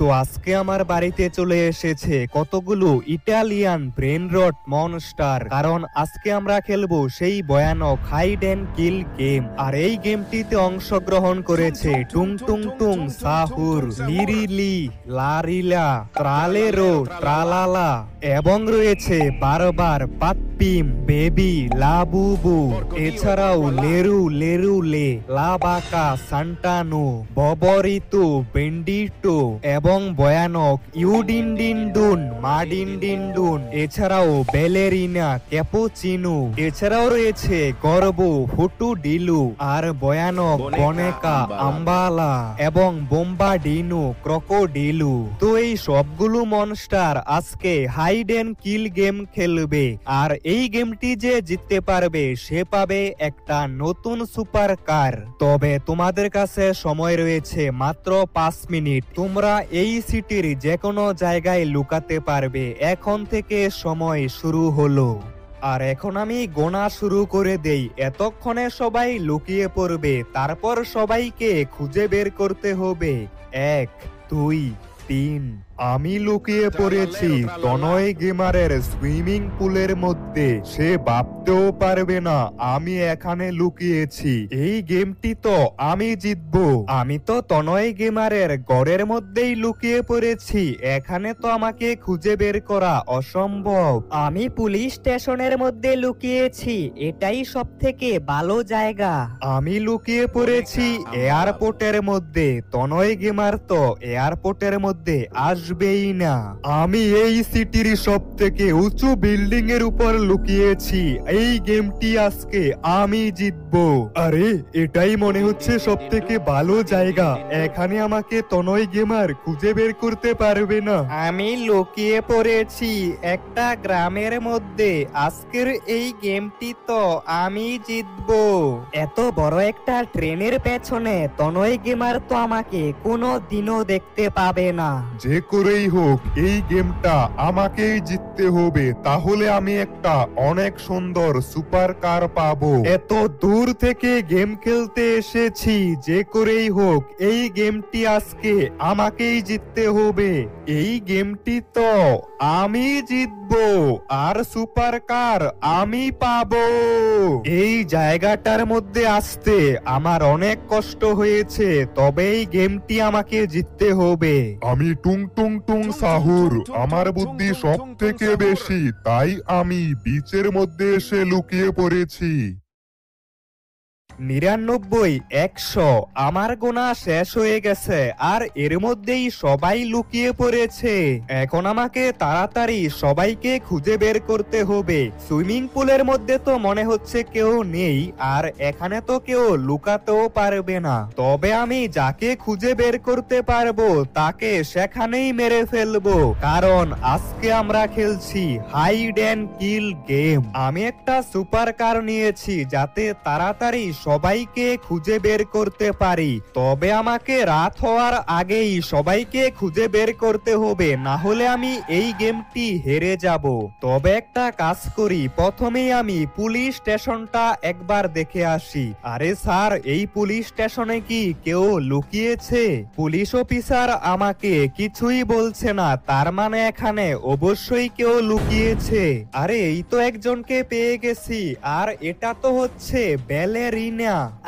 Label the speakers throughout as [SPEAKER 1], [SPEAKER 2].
[SPEAKER 1] তো আজকে আমার বাড়িতে চলে এসেছে কতগুলো ইটালিয়ান ব্রেন রট মনস্টার, কারণ আজকে আমরা খেলবো সেই ভয়ানক হাইড এন্ড কিল গেম। আর এই গেমটিতে অংশগ্রহণ করেছে টুং টুং টুং, সাহুর, লিরিলি, লারিলা, ট্রালেরো, ট্রালালা এবং রয়েছে বারবার, পাপ্পিম, বেবি, লাবুবু, এছাড়াও লেরু, লেরুলে, লাবাকা, সান্টানো, ববরিতু, বেন্ডিটো এবং ভয়ানক ইউডিনডিনডুন, মাডিনডিনডুন, এছাড়াও বেলেরিনা, ক্যাপুচিনো, এছাড়াও রয়েছে গর্ব, ফুটু ডিলু আর ভয়ানক বনেকা, আম্বালা এবং বোম্বাডিনো, ক্রোকোডিলু। তো এই সবগুলো মনস্টার আজকে হাইড এন্ড কিল গেম খেলবে, আর এই গেমটি যে জিততে পারবে সে পাবে একটা নতুন সুপার কার। তবে তোমাদের কাছে সময় রয়েছে মাত্র 5 মিনিট। তোমরা এই সিটির যে কোনো জায়গায় লুকাতে পারবে। এখন থেকে সময় শুরু হলো। আর এখন আমি গোনা শুরু করে দেই। এতক্ষণে সবাই লুকিয়ে পড়বে, তারপর সবাইকে খুঁজে বের করতে হবে। 1, 2, 3। আমি লুকিয়ে পড়েছি তনয় গেমারের সুইমিং পুলের মধ্যে। সে ভাবতেও পারবে না আমি এখানে লুকিয়েছি। এই গেমটি তো আমি জিতবো। আমি তো তনয় গেমারের ঘরের মধ্যেই লুকিয়ে পড়েছি। এখানে তো আমাকে খুঁজে বের করা অসম্ভব।
[SPEAKER 2] আমি পুলিশ স্টেশনের মধ্যে লুকিয়েছি, এটাই সব থেকে ভালো জায়গা।
[SPEAKER 1] আমি লুকিয়ে পড়েছি এয়ারপোর্টের মধ্যে। তনয় গেমার তো এয়ারপোর্টের মধ্যে আসবেই না। আমি এই সিটির সব থেকে উঁচু বিল্ডিং এর উপর লুকিয়েছি। এই গেমটি আজকে আমি জিতবো। আরে এটাই মনে হচ্ছে সব থেকে ভালো জায়গা। এখানে আমাকে তনয় গেমার খুঁজে বের করতে পারবে না।
[SPEAKER 2] আমি লুকিয়ে পড়েছি একটা গ্রামের মধ্যে। আজকের এই গেমটি তো আমি জিতবো। এত বড় একটা ট্রেনের পেছনে তনয় গেমার তো আমাকে কোনো দিনও দেখতে পাবে না।
[SPEAKER 1] যে করেই হোক এই গেমটা আমাকেই জিততে হবে, তাহলে আমি একটা অনেক সুন্দর সুপার কার পাবো। এত দূর থেকে গেম খেলতে এসেছি, যে করেই হোক এই গেমটি আজকে আমাকেই জিততে হবে। এই গেমটি তো আমি জিতবো, আর সুপার কার আমি পাবো। এই জায়গাটার মধ্যে আসতে আমার অনেক কষ্ট হয়েছে, তবে এই গেমটি আমাকে জিততে হবে। আমি টুং টুং টুং সাহুর, আমার বুদ্ধি সব থেকে বেশি, তাই আমি বিচের মধ্যে এসে লুকিয়ে পড়েছি। 99, 100 আমার গোনা শেষ হয়ে গেছে, আর এর মধ্যেই সবাই লুকিয়ে পড়েছে। এখন আমাকে তাড়াতাড়ি সবাইকে খুঁজে বের করতে হবে। সুইমিং পুলের মধ্যে তো মনে হচ্ছে কেউ নেই, আর এখানে তো কেউ লুকাতেও পারবে না। তবে আমি যাকে খুঁজে বের করতে পারবো তাকে সেখানেই মেরে ফেলবো, কারণ আজকে আমরা খেলছি হাইড এন্ড কিল গেম। আমি একটা সুপার কার নিয়েছি যাতে তাড়াতাড়ি সবাইকে খুঁজে বের করতে পারি। তবে আমাকে রাত হওয়ার আগেই সবাইকে খুঁজে বের করতে হবে, না হলে আমি এই গেমটি হেরে যাব। তবে একটা কাজ করি, প্রথমেই আমি পুলিশ স্টেশনটা একবার দেখে আসি। আরে স্যার, এই পুলিশ স্টেশনে কি কেউ লুকিয়েছে? পুলিশ অফিসার আমাকে কিছুই বলছে না, তার মানে এখানে অবশ্যই কেউ লুকিয়েছে। আরে এই তো একজনকে পেয়ে গেছি, আর এটা তো হচ্ছে বেলেরিনা।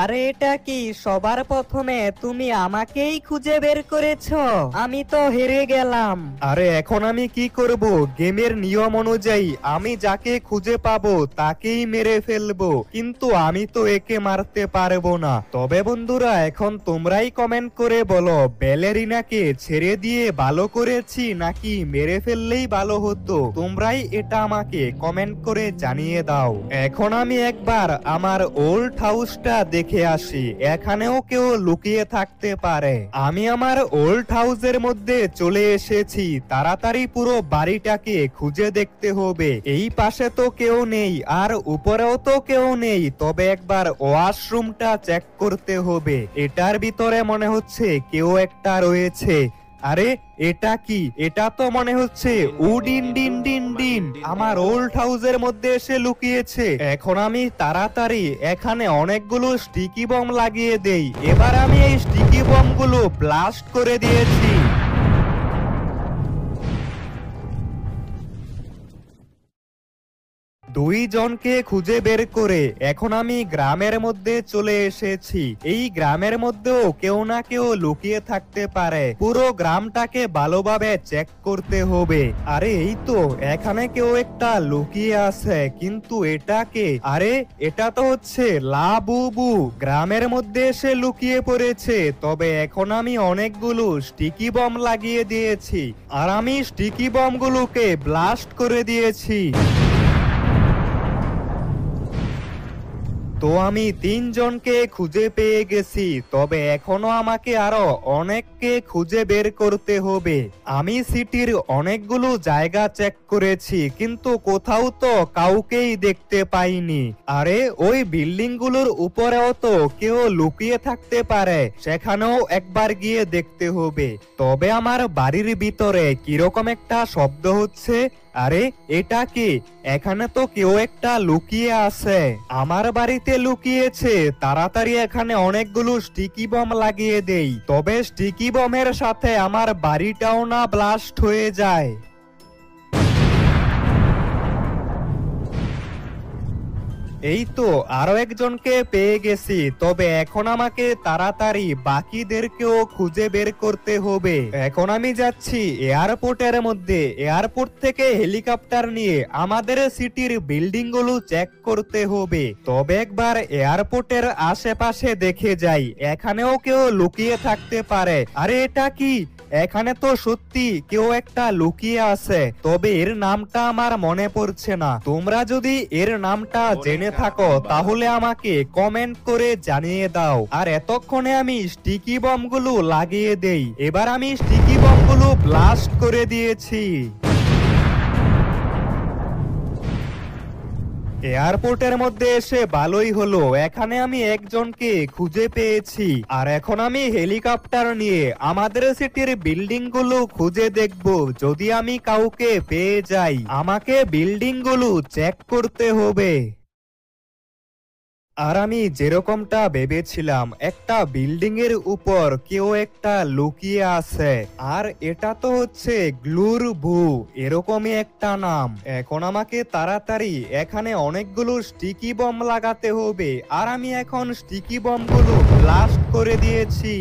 [SPEAKER 2] আরে এটা কি সবার প্রথমে তুমি আমাকেই খুঁজে বের করেছো? আমি তো হেরে গেলাম।
[SPEAKER 1] আরে এখন আমি কি করব? গেমের নিয়ম অনুযায়ী আমি যাকে খুঁজে পাবো তাকেই মেরে ফেলবো, কিন্তু আমি তো একে মারতে পারবো না। তবে বন্ধুরা, এখন তোমরাই কমেন্ট করে বলো, বেলেরিনাকে ছেড়ে দিয়ে ভালো করেছি নাকি মেরে ফেললেই ভালো হতো? তোমরাই এটা আমাকে কমেন্ট করে জানিয়ে দাও। এখন আমি একবার আমার ওল্ড হাউসটা দেখে আসি, এখানেও কেউ লুকিয়ে থাকতে পারে। আমি আমার ওল্ড হাউসের মধ্যে চলে এসেছি। তাড়াতাড়ি পুরো বাড়িটাকে খুঁজে দেখতে হবে। এই পাশে তো কেউ নেই, আর উপরেও তো কেউ নেই। তবে একবার ওয়াশরুমটা চেক করতে হবে। এটার ভিতরে মনে হচ্ছে কেউ একটা রয়েছে। আরে এটা কি? এটা তো মনে হচ্ছে উডিন ডিন ডিন ডিন আমার ওল্ড হাউসের মধ্যে এসে লুকিয়েছে। এখন আমি তাড়াতাড়ি এখানে অনেকগুলো স্টিকি বম লাগিয়ে দেই। এবার আমি এই স্টিকি বম গুলো ব্লাস্ট করে দিয়েছি। দুইজনকে খুঁজে বের করে এখন আমি গ্রামের মধ্যে চলে এসেছি। এই গ্রামের মধ্যেও কেউ না কেউ লুকিয়ে থাকতে পারে, পুরো গ্রামটাকে ভালোভাবে চেক করতে হবে। আরে এই তো এখানে কেউ একটা লুকিয়ে আছে, কিন্তু এটা কে? আরে এটা তো হচ্ছে লাবুবু, গ্রামের মধ্যে এসে লুকিয়ে পড়েছে। তবে এখন আমি অনেকগুলো স্টিকি বম লাগিয়ে দিয়েছি, আর আমি স্টিকি বমগুলোকে ব্লাস্ট করে দিয়েছি। তো আমি তিনজনকে খুঁজে পেয়ে গেছি, তবে এখনো আমাকে আরো অনেককে খুঁজে বের করতে হবে। আমি সিটির অনেকগুলো জায়গা চেক করেছি, কিন্তু কোথাও তো কাউকেই দেখতে পাইনি। আরে ওই বিল্ডিং গুলোর উপরেও তো কেউ লুকিয়ে থাকতে পারে, সেখানেও একবার গিয়ে দেখতে হবে। তবে আমার বাড়ির ভিতরে কিরকম একটা শব্দ হচ্ছে। আরে এটা কি? এখানে তো কেউ একটা লুকিয়ে আছে, আমার বাড়িতে লুকিয়েছে। তাড়াতাড়ি এখানে অনেকগুলো স্টিকি বম লাগিয়ে দেই, তবে স্টিকি বমের সাথে আমার বাড়িটাও না ব্লাস্ট হয়ে যায়। এই তো আরো একজনকে পেয়ে গেছি, তবে এখন আমাকে তাড়াতাড়ি বাকিদেরকেও খুঁজে বের করতে হবে। এখন আমি যাচ্ছি এয়ারপোর্টের মধ্যে, এয়ারপোর্ট থেকে হেলিকপ্টার নিয়ে আমাদের সিটির বিল্ডিং গুলো চেক করতে হবে। তবে একবার এয়ারপোর্টের আশেপাশে দেখে যাই, এখানেও কেউ লুকিয়ে থাকতে পারে। আরে এটা কি? এখানে তো সত্যি কেউ একটা লুকিয়ে আছে, তবে এর নামটা আমার মনে পড়ছে না। তোমরা যদি এর নামটা জেনে থাকো তাহলে আমাকে কমেন্ট করে জানিয়ে দাও। আর এতক্ষণে আমি স্টিকি বমগুলো লাগিয়ে দেই। এবার আমি স্টিকি বমগুলো ব্লাস্ট করে দিয়েছি। এয়ারপোর্টের মধ্যে এসে ভালোই হলো, এখানে আমি একজনকে খুঁজে পেয়েছি। আর এখন আমি হেলিকপ্টার নিয়ে আমাদের সিটির বিল্ডিং গুলো খুঁজে দেখব, যদি আমি কাউকে পেয়ে যাই। আমাকে বিল্ডিং গুলো চেক করতে হবে। আর আমি যেরকমটা ভেবেছিলাম, একটা বিল্ডিং এর উপর কেউ একটা লুকিয়ে আছে, আর এটা তো হচ্ছে গ্লুর ভু, এরকমই একটা নাম। এখন আমাকে তাড়াতাড়ি এখানে অনেকগুলো স্টিকি বম লাগাতে হবে, আর আমি এখন স্টিকি বম গুলো ব্লাস্ট করে দিয়েছি।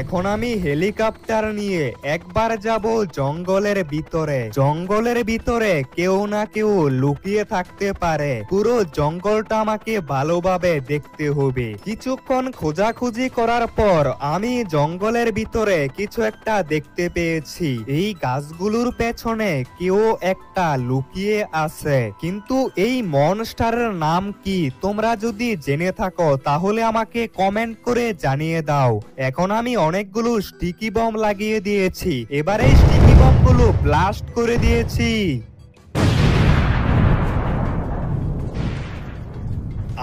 [SPEAKER 1] এখন আমি হেলিকপ্টার নিয়ে একবার যাব জঙ্গলের ভিতরে। জঙ্গলের ভিতরে কেউ না কেউ লুকিয়ে থাকতে পারে, পুরো জঙ্গলটা আমাকে ভালোভাবে দেখতে হবে। কিছুক্ষণ খোঁজাখুঁজি করার পর আমি জঙ্গলের ভিতরে কিছু একটা দেখতে পেয়েছি। এই গাছগুলোর পেছনে কেউ একটা লুকিয়ে আছে, কিন্তু এই মনস্টারের নাম কি? তোমরা যদি জেনে থাকো তাহলে আমাকে কমেন্ট করে জানিয়ে দাও। এখন আমি অনেকগুলো স্টিকি বম লাগিয়ে দিয়েছি, এবারে স্টিকি বম গুলো ব্লাস্ট করে দিয়েছি।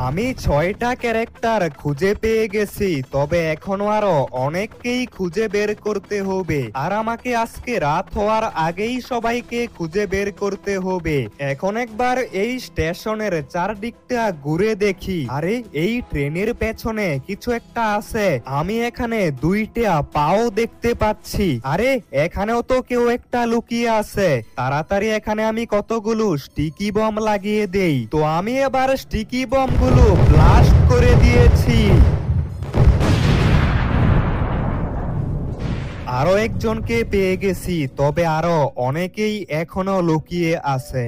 [SPEAKER 1] আমি 6টা ক্যারেক্টার খুঁজে পেয়ে গেছি, তবে এখনো আরো অনেককেই খুঁজে বের করতে হবে। আর আমাকে আজকে রাত হওয়ার আগেই সবাইকে খুঁজে বের করতে হবে। এখন একবার এই স্টেশনের চারদিকটা ঘুরে দেখি। আরে এই ট্রেনের পেছনে কিছু একটা আছে, আমি এখানে 2টা পাও দেখতে পাচ্ছি। আরে এখানেও তো কেউ একটা লুকিয়ে আছে। তাড়াতাড়ি এখানে আমি কতগুলো স্টিকি বম লাগিয়ে দেই। তো আমি এবার স্টিকি বম গুলো ব্লাস্ট করে দিয়েছি। আরো একজনকে পেয়ে গেছি, তবে আরো অনেকেই এখনো লুকিয়ে আছে।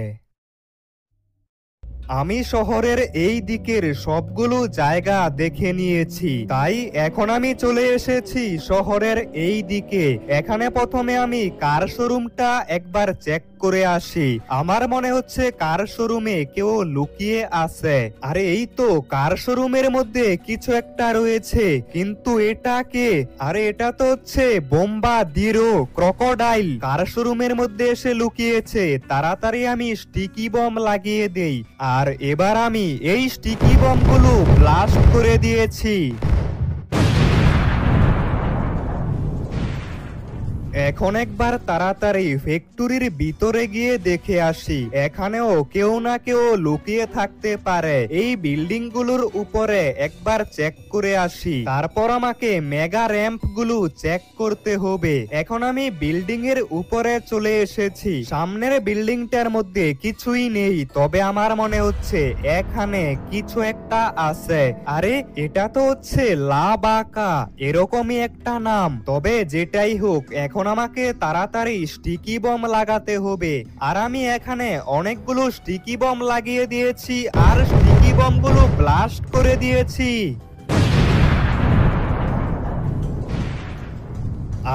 [SPEAKER 1] আমি শহরের এই দিকের সবগুলো জায়গা দেখে নিয়েছি, তাই এখন আমি চলে এসেছি শহরের এই দিকে। এখানে প্রথমে আমি কার শোরুমটা একবার চেক করে আসি। আমার মনে হচ্ছে কার শোরুমে কেউ লুকিয়ে আছে। আরে এই তো কার শোরুমের মধ্যে কিছু একটা রয়েছে, কিন্তু এটা কে? আরে এটা তো হচ্ছে বোম্বা দিরো ক্রোকোডাইল, কার শোরুমের মধ্যে এসে লুকিয়েছে। তাড়াতাড়ি আমি স্টিকি বম লাগিয়ে দেই, আর এবার আমি এই স্টিকি বম গুলো ব্লাস্ট করে দিয়েছি। এখন একবার তাড়াতাড়ি ফ্যাক্টরির ভিতরে গিয়ে দেখে আসি, এখানেও কেউ না কেউ লুকিয়ে থাকতে পারে। এই বিল্ডিং গুলোর উপরে একবার চেক করে আসি, তারপর আমাকে মেগা র্যাম্প গুলো চেক করতে হবে। এখন আমি বিল্ডিং এর উপরে চলে এসেছি। সামনের বিল্ডিংটার মধ্যে কিছুই নেই, তবে আমার মনে হচ্ছে এখানে কিছু একটা আছে। আরে এটা তো হচ্ছে লাবাকা, এরকমই একটা নাম। তবে যেটাই হোক, এখন আমাকে তাড়াতাড়ি স্টিকি বম লাগাতে হবে। আর আমি এখানে অনেকগুলো স্টিকি বম লাগিয়ে দিয়েছি আর স্টিকি বম গুলো ব্লাস্ট করে দিয়েছি।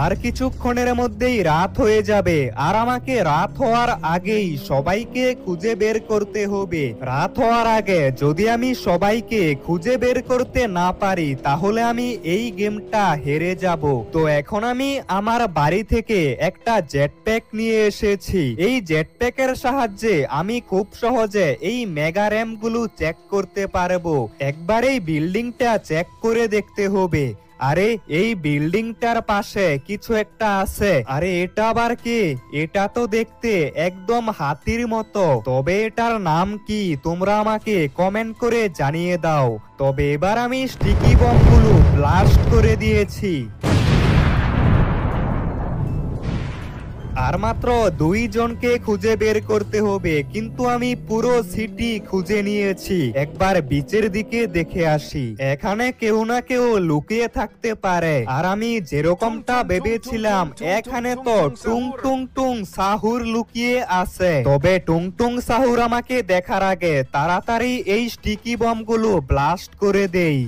[SPEAKER 1] আর কিছুক্ষণের মধ্যেই রাত হয়ে যাবে, আর আমাকে রাত হওয়ার আগেই সবাইকে খুঁজে বের করতে হবে। রাত হওয়ার আগে যদি আমি সবাইকে খুঁজে বের করতে না পারি, তাহলে আমি এই গেমটা হেরে যাব। তো এখন আমি আমার বাড়ি থেকে একটা জেটপ্যাক নিয়ে এসেছি। এই জেটপ্যাকের সাহায্যে আমি খুব সহজে এই মেগা র্যাম্প গুলো চেক করতে পারবো। একবার এই বিল্ডিংটা চেক করে দেখতে হবে। আরে এই বিল্ডিংটার পাশে কিছু একটা আছে। আরে এটা আবার কি? এটা তো দেখতে একদম হাতির মতো। তবে এটার নাম কি তোমরা আমাকে কমেন্ট করে জানিয়ে দাও। তবে এবার আমি স্টিকি বমগুলো ব্লাস্ট করে দিয়েছি। আর মাত্র 2 জনকে খুঁজে বের করতে হবে, কিন্তু আমি পুরো সিটি খুঁজে নিয়েছি। একবার বিচের দিকে দেখে আসি, এখানে কেউ না কেউ লুকিয়ে থাকতে পারে। আর আমি যেরকমটা ভেবেছিলাম, এখানে তো টুং টুং টুং সাহুর লুকিয়ে আছে। তবে টুং টুং সাহুর আমাকে দেখার আগে তাড়াতাড়ি এই স্টিকি বমগুলো ব্লাস্ট করে দেই।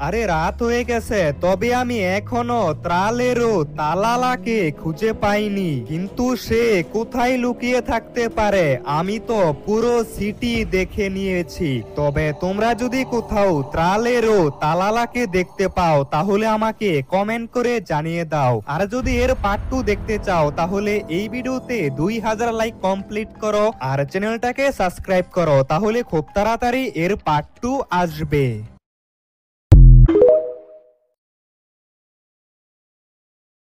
[SPEAKER 1] আরে রাত হয়ে গেছে, তবে আমি এখনো ত্রালেরও তালালাকে খুঁজে পাইনি। কিন্তু সে কোথায় লুকিয়ে থাকতে পারে? আমি তো পুরো সিটি দেখে নিয়েছি। তবে তোমরা যদি কোথাও ত্রালেরও তালালাকে দেখতে পাও, তাহলে আমাকে কমেন্ট করে জানিয়ে দাও। আর যদি এর পার্ট 2 দেখতে চাও, তাহলে এই ভিডিওতে 2000 লাইক কমপ্লিট করো আর চ্যানেলটাকে সাবস্ক্রাইব করো, তাহলে খুব তাড়াতাড়ি এর পার্ট 2 আসবে।